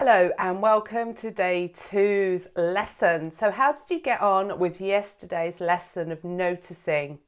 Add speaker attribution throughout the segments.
Speaker 1: Hello and welcome to day two's lesson. So how did you get on with yesterday's lesson of noticing?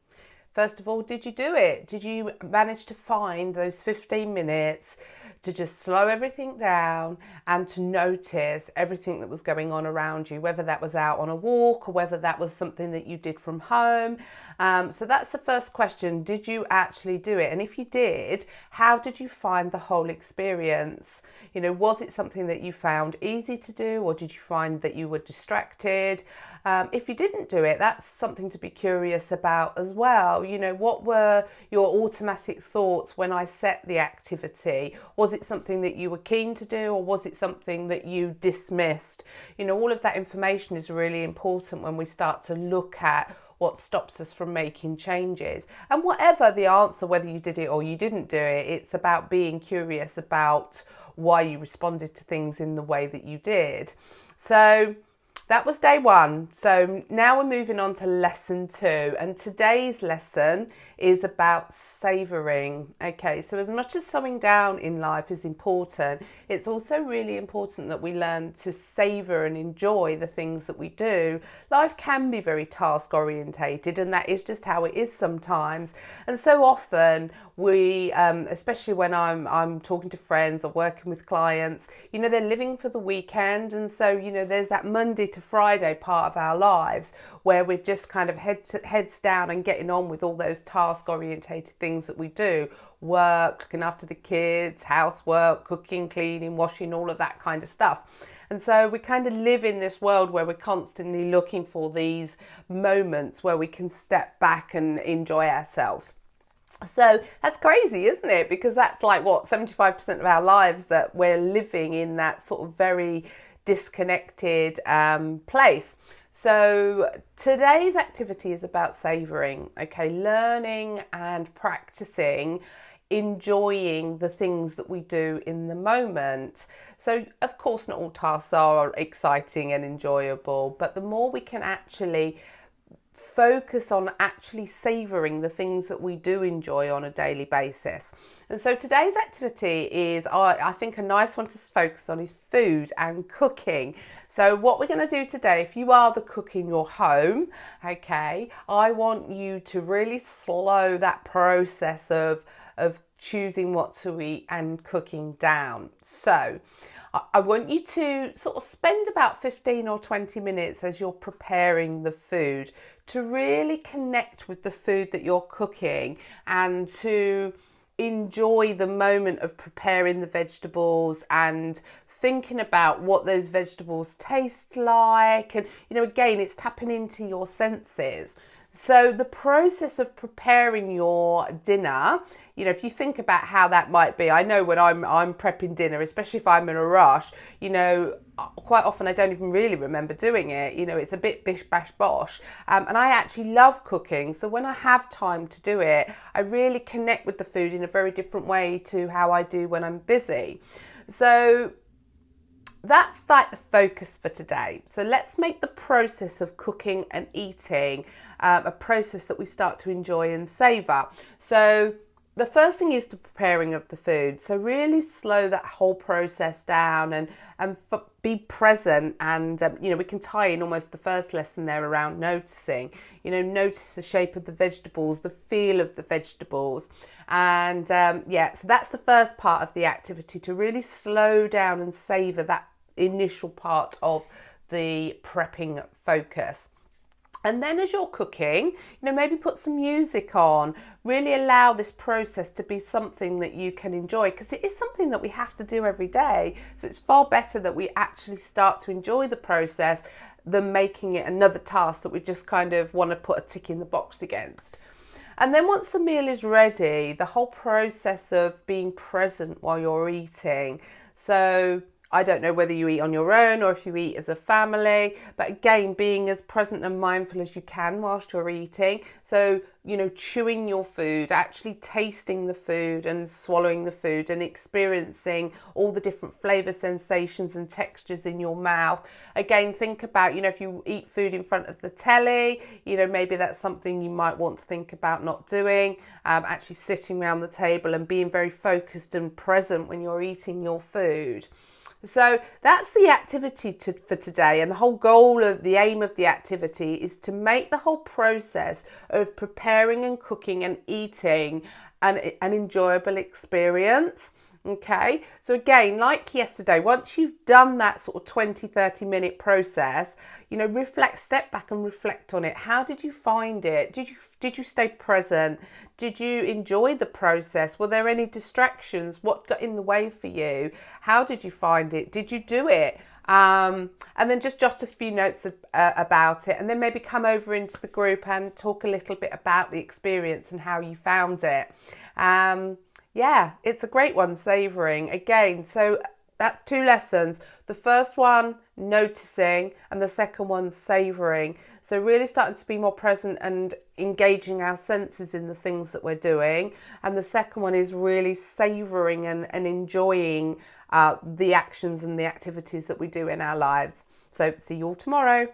Speaker 1: First of all, did you do it? Did you manage to find those 15 minutes to just slow everything down and to notice everything that was going on around you, whether that was out on a walk or whether that was something that you did from home? So that's the first question. Did you actually do it? And if you did, how did you find the whole experience? You know, was it something that you found easy to do, or did you find that you were distracted? If you didn't do it, that's something to be curious about as well. You know, what were your automatic thoughts when I set the activity? Was it something that you were keen to do, or was it something that you dismissed? You know, all of that information is really important when we start to look at what stops us from making changes. And whatever the answer, whether you did it or you didn't do it, it's about being curious about why you responded to things in the way that you did. So that was day one. So now we're moving on to lesson two. And today's lesson is about savouring. Okay, so as much as slowing down in life is important, it's also really important that we learn to savour and enjoy the things that we do. Life can be very task orientated, and that is just how it is sometimes. And so often we, especially when I'm talking to friends or working with clients, you know, they're living for the weekend. And so, you know, there's that Monday to Friday part of our lives where we're just kind of heads down and getting on with all those task orientated things that we do. Work, looking after the kids, housework, cooking, cleaning, washing, all of that kind of stuff. And so we kind of live in this world where we're constantly looking for these moments where we can step back and enjoy ourselves. So that's crazy, isn't it? Because that's like, what, 75% of our lives that we're living in that sort of very disconnected place. So today's activity is about savouring, okay, learning and practicing enjoying the things that we do in the moment. So of course not all tasks are exciting and enjoyable, but the more we can actually focus on actually savouring the things that we do enjoy on a daily basis. And so today's activity is, I think, a nice one to focus on is food and cooking. So what we're going to do today, if you are the cook in your home, okay, I want you to really slow that process of choosing what to eat and cooking down. So I want you to sort of spend about 15 or 20 minutes as you're preparing the food to really connect with the food that you're cooking and to enjoy the moment of preparing the vegetables and thinking about what those vegetables taste like. And, you know, again, it's tapping into your senses. So the process of preparing your dinner, you know, if you think about how that might be, I know when I'm prepping dinner, especially if I'm in a rush, you know, quite often I don't even really remember doing it. You know, it's a bit bish bash bosh. And I actually love cooking. So when I have time to do it, I really connect with the food in a very different way to how I do when I'm busy. So that's like the focus for today. So let's make the process of cooking and eating a process that we start to enjoy and savour. So the first thing is the preparing of the food. So really slow that whole process down and be present. And, you know, we can tie in almost the first lesson there around noticing. You know, notice the shape of the vegetables, the feel of the vegetables. And yeah, so that's the first part of the activity, to really slow down and savour that initial part of the prepping focus. And then as you're cooking, you know, maybe put some music on, really allow this process to be something that you can enjoy, because it is something that we have to do every day. So it's far better that we actually start to enjoy the process than making it another task that we just kind of want to put a tick in the box against. And then once the meal is ready, the whole process of being present while you're eating. So I don't know whether you eat on your own or if you eat as a family, but again, being as present and mindful as you can whilst you're eating. So chewing your food, actually tasting the food and swallowing the food and experiencing all the different flavor sensations and textures in your mouth. Again, think about, if you eat food in front of the telly, maybe that's something you might want to think about not doing. Actually sitting around the table and being very focused and present when you're eating your food. So that's the activity for today, and the whole goal of the aim of the activity is to make the whole process of preparing and cooking and eating an enjoyable experience. Okay, so again, like yesterday, once you've done that sort of 20-30 minute process, step back and reflect on it. How did you find it? Did you stay present? Did you enjoy the process? Were there any distractions? What got in the way for you? How did you find it? Did you do it? And then just jot a few notes about it, and then maybe come over into the group and talk a little bit about the experience and how you found it. Yeah, it's a great one, savouring. Again, so that's 2 lessons. The first one, noticing, and the second one, savouring. So really starting to be more present and engaging our senses in the things that we're doing. And the second one is really savouring and enjoying the actions and the activities that we do in our lives. So see you all tomorrow.